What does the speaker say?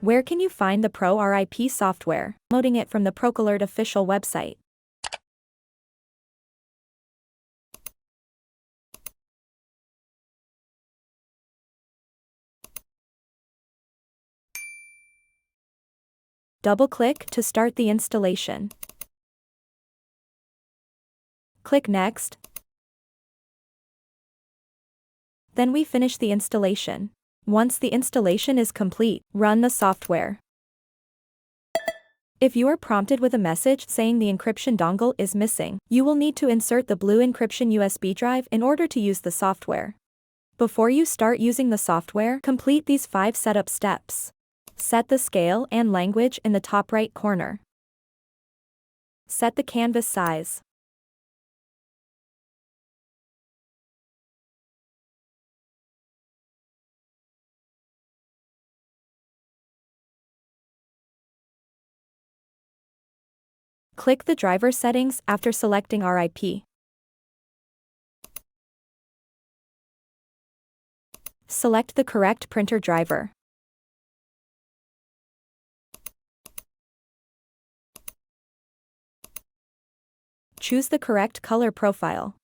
Where can you find the ProRIP software? Downloading it from the Procolored official website. Double-click to start the installation. Click Next. Then we finish the installation. Once the installation is complete, run the software. If you are prompted with a message saying the encryption dongle is missing, you will need to insert the blue encryption USB drive in order to use the software. Before you start using the software, complete these 5 setup steps. Set the scale and language in the top right corner. Set the canvas size. Click the driver settings after selecting RIP. Select the correct printer driver. Choose the correct color profile.